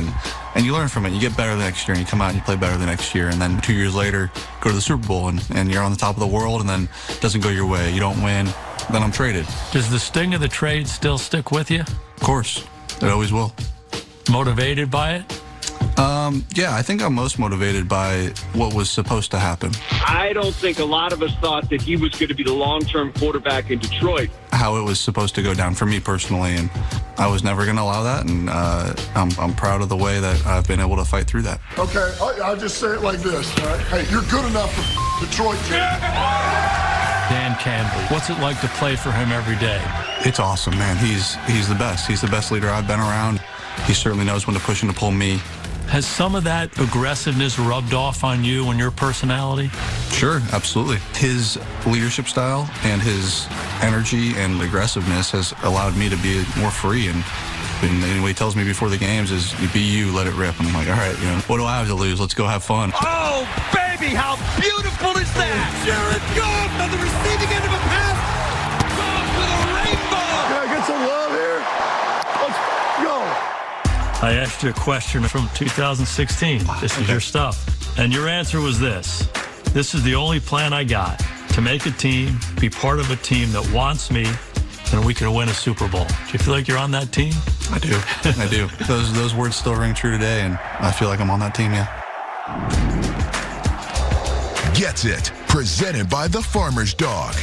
And you learn from it. You get better the next year, and you come out and you play better the next year. And then 2 years later, go to the Super Bowl, and you're on the top of the world, and then it doesn't go your way. You don't win. Then I'm traded. Does the sting of the trade still stick with you? Of course. It always will. Motivated by it? Yeah, I think I'm most motivated by what was supposed to happen. I don't think a lot of us thought that he was going to be the long-term quarterback in Detroit. How it was supposed to go down for me personally, and I was never going to allow that, and I'm proud of the way that I've been able to fight through that. Okay, I'll just say it like this. Right? Hey, you're good enough for Detroit, Jim. Dan Campbell, what's it like to play for him every day? It's awesome, man. He's the best. He's the best leader I've been around. He certainly knows when to push and to pull me. Has some of that aggressiveness rubbed off on you and your personality? Sure, absolutely. His leadership style and his energy and aggressiveness has allowed me to be more free, and And what he tells me before the games is, be you, let it rip. And I'm like, all right, what do I have to lose? Let's go have fun. Oh, baby, how beautiful is that? Jared Goff on the receiving end of a pass. Goff with a rainbow. Can I get some love here? Let's go. I asked you a question from 2016. This is your stuff. And your answer was this. This is the only plan I got, to make a team, be part of a team that wants me, and we can win a Super Bowl. Do you feel like you're on that team? I do. I do. Those words still ring true today, and I feel like I'm on that team, yeah. Gets It, presented by the Farmer's Dog.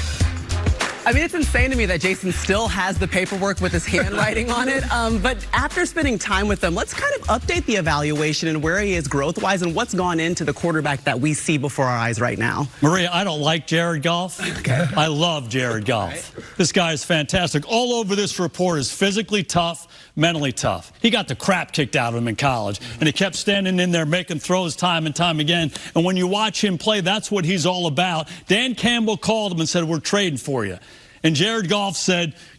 I mean, it's insane to me that Jason still has the paperwork with his handwriting on it. But after spending time with them, let's kind of update the evaluation and where he is growth-wise and what's gone into the quarterback that we see before our eyes right now. Maria, I don't like Jared Goff. Okay. I love Jared Goff. Right. This guy is fantastic. All over this report is physically tough, mentally tough. He got the crap kicked out of him in college, and he kept standing in there making throws time and time again. And when you watch him play, that's what he's all about. Dan Campbell called him and said, we're trading for you. And Jared Goff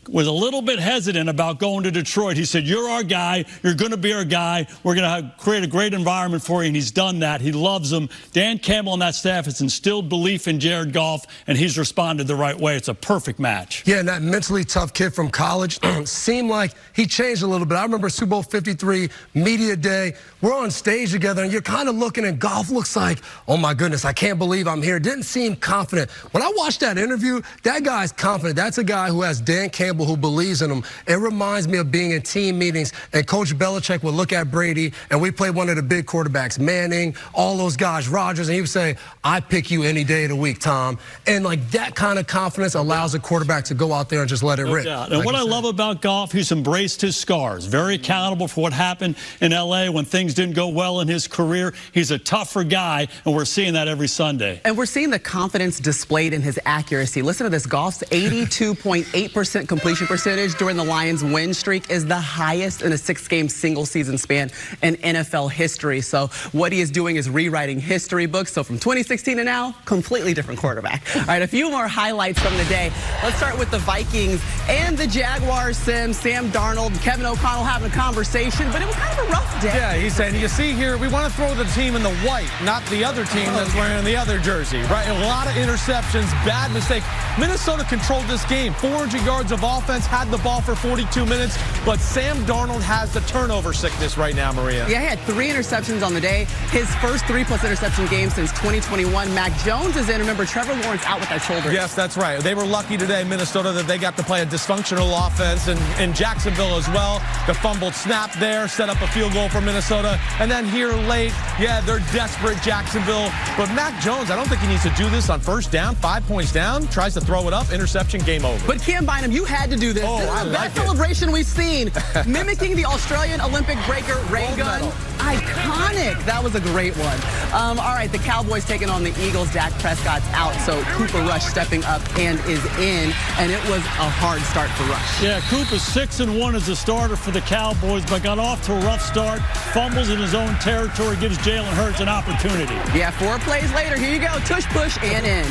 was a little bit hesitant about going to Detroit. He said, you're our guy. You're going to be our guy. We're going to create a great environment for you. And he's done that. He loves him. Dan Campbell and that staff has instilled belief in Jared Goff, and he's responded the right way. It's a perfect match. Yeah, and that mentally tough kid from college seemed like he changed a little bit. I remember Super Bowl 53 media day. We're on stage together, and you're kind of looking, and Goff looks like, oh, my goodness, I can't believe I'm here. Didn't seem confident. When I watched that interview, that guy's confident. That's a guy who has Dan Campbell who believes in him. It reminds me of being in team meetings, and Coach Belichick would look at Brady, and we played one of the big quarterbacks, Manning, all those guys, Rodgers, and he would say, I pick you any day of the week, Tom. And like that kind of confidence allows a quarterback to go out there and just let it rip. And like what I love about Goff, he's embraced his scars. Very accountable for what happened in L.A. when things didn't go well in his career. He's a tougher guy, and we're seeing that every Sunday. And we're seeing the confidence displayed in his accuracy. Listen to this. Goff's 82.8% completion percentage during the Lions' win streak is the highest in a 6-game single-season span in NFL history. So what he is doing is rewriting history books. So from 2016 to now, completely different quarterback. All right, a few more highlights from the day. Let's start with the Vikings and the Jaguars. Sam Darnold, Kevin O'Connell having a conversation, but it was kind of a rough day. Yeah, he's saying, you see here, we want to throw the team in the white, not the other team that's wearing the other jersey, right? A lot of interceptions, bad mistake. Minnesota controlled this game. 400 yards of offense, had the ball for 42 minutes, but Sam Darnold has the turnover sickness right now, Maria. Yeah, he had 3 interceptions on the day. His first 3+ interception game since 2021. Mac Jones is in. Remember, Trevor Lawrence out with that shoulder. Yes, that's right. They were lucky today, Minnesota, that they got to play a dysfunctional offense, and Jacksonville as well. The fumbled snap there set up a field goal for Minnesota. And then here late, yeah, they're desperate, Jacksonville. But Mac Jones, I don't think he needs to do this on first down, 5 points down, tries to throw it up, interception, game over. But Cam Bynum, you had to do this. Oh, this is the best celebration we've seen. Mimicking the Australian Olympic breaker ray gun. Iconic. That was a great one. All right, the Cowboys taking on the Eagles. Dak Prescott's out, so Cooper Rush stepping up and is in, and it was a hard start for Rush. Yeah, Cooper's 6-1 as a starter for the Cowboys, but got off to a rough start. Fumbles in his own territory, gives Jalen Hurts an opportunity. Yeah, 4 plays later. Here you go. Tush push and in.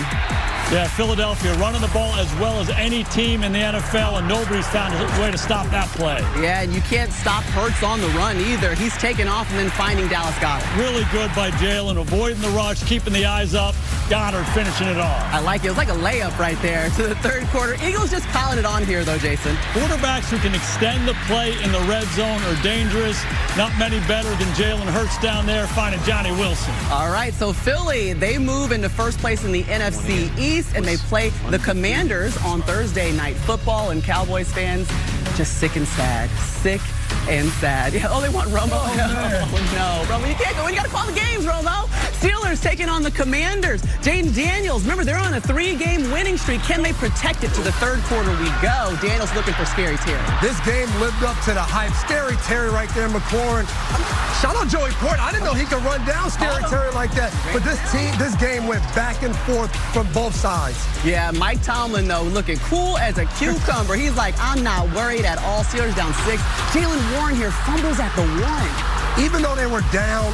Yeah, Philadelphia running the ball as well as any team in the NFL, and nobody's found a way to stop that play. Yeah, and you can't stop Hurts on the run either. He's taking off and then finding Dallas Goedert. Really good by Jalen, avoiding the rush, keeping the eyes up. Goddard finishing it off. I like it. It was like a layup right there to the third quarter. Eagles just piling it on here, though, Jason. Quarterbacks who can extend the play in the red zone are dangerous. Not many better than Jalen Hurts down there finding Johnny Wilson. All right, so Philly, they move into first place in the NFC East, and they play the Commanders on Thursday Night Football. And Cowboys fans, just sick and sad. Sick and sad. Yeah, oh, they want Romo? Oh, no. Romo, you can't go. You got to call the games, Romo. Steelers taking on the Commanders. Jaden Daniels, remember, they're on a 3-game winning streak. Can they protect it? To the third quarter we go. Daniels looking for Scary Terry. This game lived up to the hype. Scary Terry right there, McLaurin. Shout out Joey Porter. I didn't know he could run down Scary Terry like that. But this game went back and forth from both sides. Yeah, Mike Tomlin, though, looking cool as a cucumber. He's like, I'm not worried at all. Steelers down 6. Jalen Warren here fumbles at the 1. Even though they were down,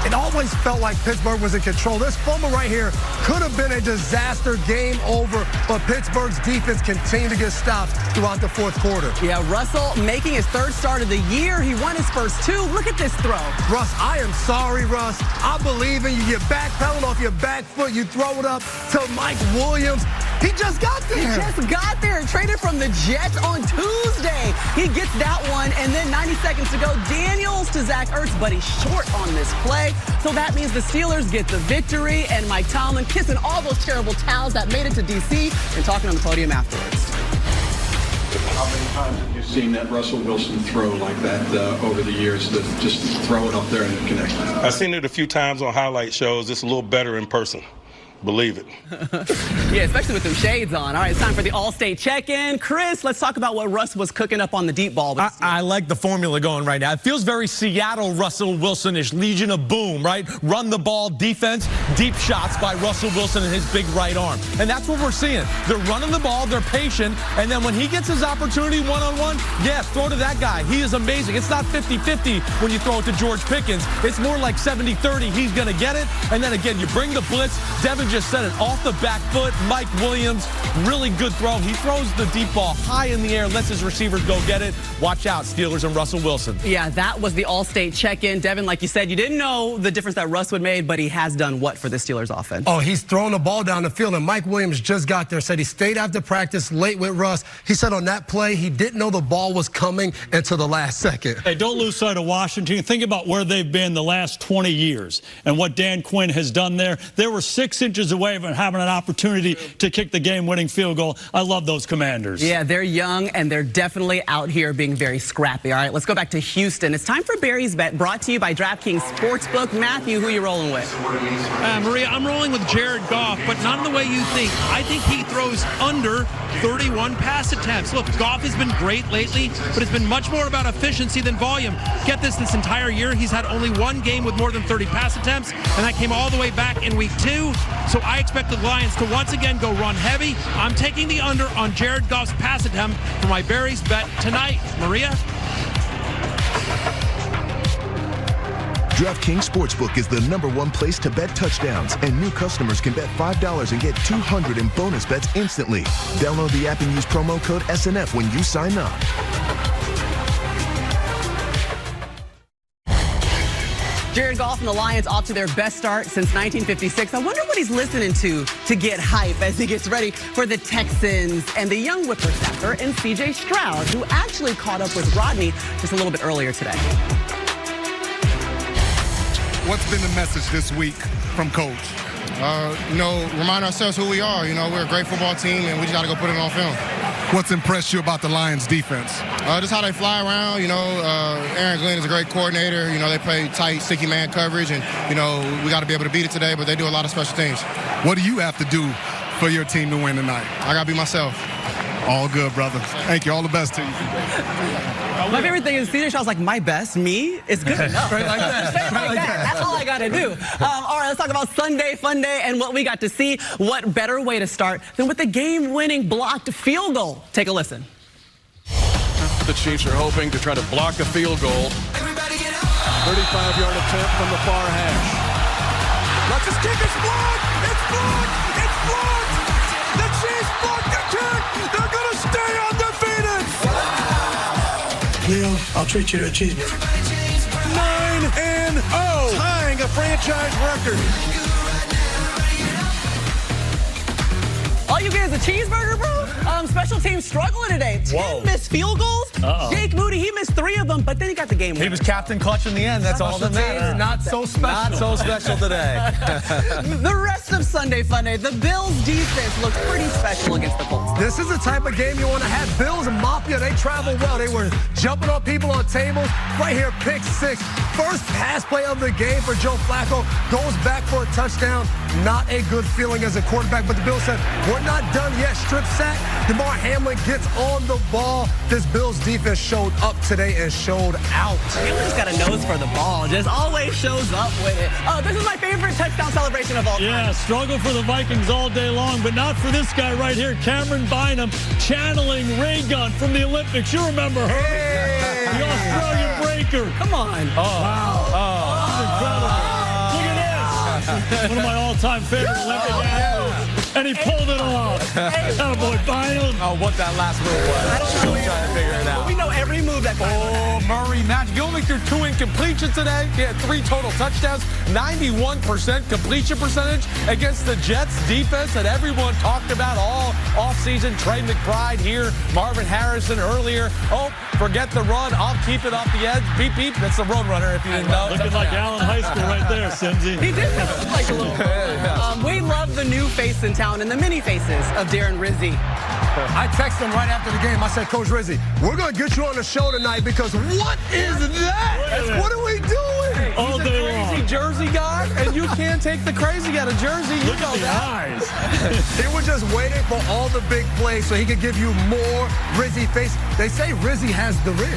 it always felt like Pittsburgh was in control. This fumble right here could have been a disaster, game over, but Pittsburgh's defense continued to get stops throughout the fourth quarter. Yeah, Russell making his 3rd start of the year. He won his first 2. Look at this throw. Russ, I am sorry, Russ. I believe in you. You backpedaling off your back foot. You throw it up to Mike Williams. He just got there. He just got there. Traded from the Jets on Tuesday. He gets that one, and then 90 seconds to go. Daniels to Zach Ertz, but he's short on this play. So that means the Steelers get the victory, and Mike Tomlin kissing all those terrible towels that made it to D.C. and talking on the podium afterwards. How many times have you seen that Russell Wilson throw like that over the years, to just throw it up there and connect? I've seen it a few times on highlight shows. It's a little better in person. Believe it. Yeah, especially with them shades on. All right, it's time for the All-State check-in. Chris, let's talk about what Russ was cooking up on the deep ball. I like the formula going right now. It feels very Seattle Russell Wilson-ish, Legion of Boom, right? Run the ball, defense, deep shots by Russell Wilson and his big right arm. And that's what we're seeing. They're running the ball, they're patient, and then when he gets his opportunity one-on-one, yeah, throw to that guy. He is amazing. It's not 50-50 when you throw it to George Pickens. It's more like 70-30. He's going to get it. And then again, you bring the blitz. Devin just set it off the back foot. Mike Williams, really good throw. He throws the deep ball high in the air, lets his receivers go get it. Watch out, Steelers and Russell Wilson. Yeah, that was the All-State check-in. Devin, like you said, you didn't know the difference that Russ would made, but he has done what for the Steelers offense? Oh, he's throwing the ball down the field, and Mike Williams just got there, said he stayed after practice late with Russ. He said on that play, he didn't know the ball was coming until the last second. Hey, don't lose sight of Washington. Think about where they've been the last 20 years and what Dan Quinn has done there. They were 6 inches away from having an opportunity to kick the game-winning field goal. I love those Commanders. Yeah, they're young, and they're definitely out here being very scrappy. All right, let's go back to Houston. It's time for Barry's Bet, brought to you by DraftKings Sportsbook. Matthew, who are you rolling with? Maria, I'm rolling with Jared Goff, but not in the way you think. I think he throws under 31 pass attempts. Look, Goff has been great lately, but it's been much more about efficiency than volume. Get this entire year, he's had only 1 game with more than 30 pass attempts, and that came all the way back in week 2. So I expect the Lions to once again go run heavy. I'm taking the under on Jared Goff's pass attempt for my Barry's Bet tonight. Maria? DraftKings Sportsbook is the #1 place to bet touchdowns, and new customers can bet $5 and get $200 in bonus bets instantly. Download the app and use promo code SNF when you sign up. Jared Goff and the Lions off to their best start since 1956. I wonder what he's listening to get hype as he gets ready for the Texans and the young whippersnapper and C.J. Stroud, who actually caught up with Rodney just a little bit earlier today. What's been the message this week from Coach? Remind ourselves who we are. We're a great football team, and we just got to go put it on film. What's impressed you about the Lions defense? Just how they fly around. Aaron Glenn is a great coordinator. They play tight, sticky man coverage, and, we got to be able to beat it today, but they do a lot of special things. What do you have to do for your team to win tonight? I got to be myself. All good, brother. Thank you. All the best to you. My favorite thing is C.J. Stroud's like, my best, me? It's good enough. Right like that. Say it like that. That's all I got to do. All right, let's talk about Sunday Fun Day and what we got to see. What better way to start than with the game-winning blocked field goal? Take a listen. The Chiefs are hoping to try to block a field goal. 35-yard attempt from the far hash. Let's just kick. It's blocked. It's blocked. It's blocked. The Chiefs blocked the kick. They're going to stay undefeated. Leo, I'll treat you to a cheeseburger. 9-0, tying a franchise record. All you get is a cheeseburger, bro? Special teams struggling today. 10 missed field goals. Jake Moody, he missed 3 of them, but then he got the game winner. He was captain clutch in the end. That's all that matters. Not so special. Not so special today. The rest of Sunday Fun Day, the Bills defense looked pretty special against the Colts. This is the type of game you want to have. Bills and Mafia, they travel well. They were jumping on people on tables. Right here, pick 6. First pass play of the game for Joe Flacco. Goes back for a touchdown. Not a good feeling as a quarterback, but the Bills said, we're not done yet. Strip sack. DeMar Hamlin gets on the ball. This Bills defense showed up today and showed out. Hamlin's got a nose for the ball. Just always shows up with it. This is my favorite touchdown celebration of all time. Yeah, struggle for the Vikings all day long, but not for this guy right here, Cameron Bynum, channeling Ray Gun from the Olympics. You remember her. He also Australian breaker. Come on. Look at this. One of my all-time favorite Olympic athletes. And he pulled it off. Oh, boy, Bynum. Oh, what that last move was. I don't know. I'm trying to figure it out. We know every move that Murray magic. He only threw 2 incompletions today. He had 3 total touchdowns. 91% completion percentage against the Jets defense that everyone talked about all offseason. Trey McBride here. Marvin Harrison earlier. Oh, forget the run. I'll keep it off the edge. Beep, beep. That's the road runner if you didn't know. Looking like Allen High School right there, Simsy. He did look like a little We love the new face in town and the mini faces of Darren Rizzi. I texted him right after the game. I said, Coach Rizzi, we're going to get you on the show tonight because what is that? What are we doing? All day long. Crazy Jersey guy, and you can't take the crazy out of Jersey. You Look at the eyes. They were just waiting for all the big plays so he could give you more Rizzi face. They say Rizzi has the Riz.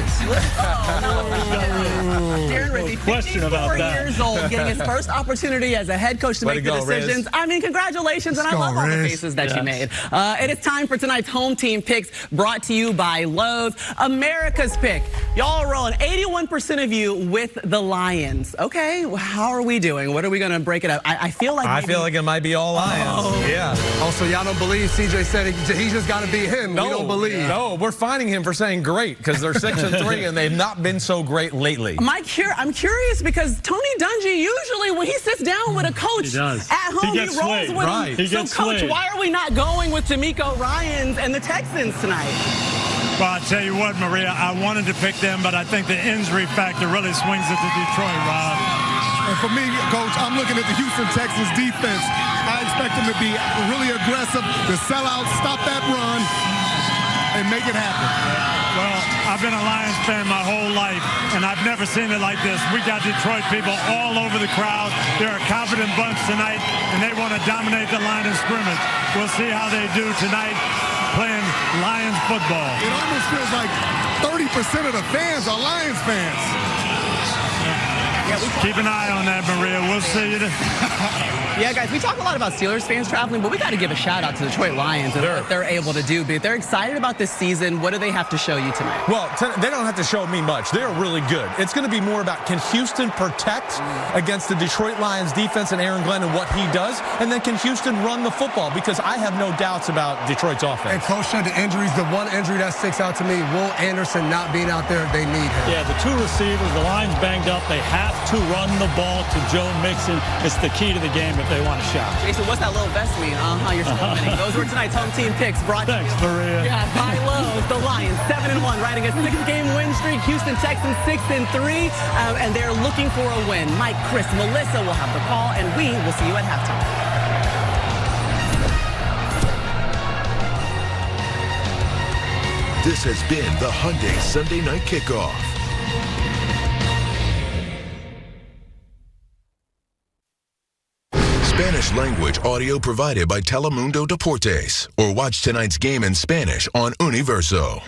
Darren Rizzi, question about 54 that. years old, getting his first opportunity as a head coach to Way make to the go, decisions. Riz. I mean, congratulations, and I love all the faces that you made. It is time for tonight's home team picks brought to you by Lowe's. America's pick. Y'all are rolling 81% of you with the Lions. Okay, well, how are we doing? What are we going to break it up? I feel like it might be all Lions. Yeah. Oh, so y'all don't believe CJ said he just got to beat him. No, we don't believe. No, we're finding him for saying great because they're 6-3 and they've not been so great lately. I'm curious because Tony Dungy usually when he sits down with a coach at home, he rolls swayed, with right. him. So, Coach, why are we not going with D'Amico Ryans and the Texans tonight? Well, I tell you what, Maria, I wanted to pick them, but I think the injury factor really swings it to Detroit, Rob. And for me, Coach, I'm looking at the Houston Texans defense. I expect them to be really aggressive, to sell out, stop that run, and make it happen. Well, I've been a Lions fan my whole life, and I've never seen it like this. We got Detroit people all over the crowd. They're a confident bunch tonight, and they want to dominate the line of scrimmage. We'll see how they do tonight playing Lions football. It almost feels like 30% of the fans are Lions fans. Keep an eye on that, Maria. We'll see you. Yeah, guys, we talk a lot about Steelers fans traveling, but we got to give a shout out to the Detroit Lions and what they're able to do. But they're excited about this season. What do they have to show you tonight? Well, they don't have to show me much. They're really good. It's going to be more about can Houston protect against the Detroit Lions defense and Aaron Glenn and what he does, and then can Houston run the football? Because I have no doubts about Detroit's offense. And Coach said the injuries, the one injury that sticks out to me, Will Anderson not being out there, they need him. Yeah, the 2 receivers, the line's banged up. They have to run the ball to Joe Mixon. It's the key to the game if they want to shot. Jason, what's that little vest mean? You're still winning. Those were tonight's home team picks brought Thanks, to you. Maria. Yeah, by Lowe's. The Lions 7-1, riding a 6-game win streak. Houston Texans 6-3, and they're looking for a win. Mike, Chris, Melissa will have the call, and we will see you at halftime. This has been the Hyundai Sunday Night Kickoff. Spanish language audio provided by Telemundo Deportes. Or watch tonight's game in Spanish on Universo.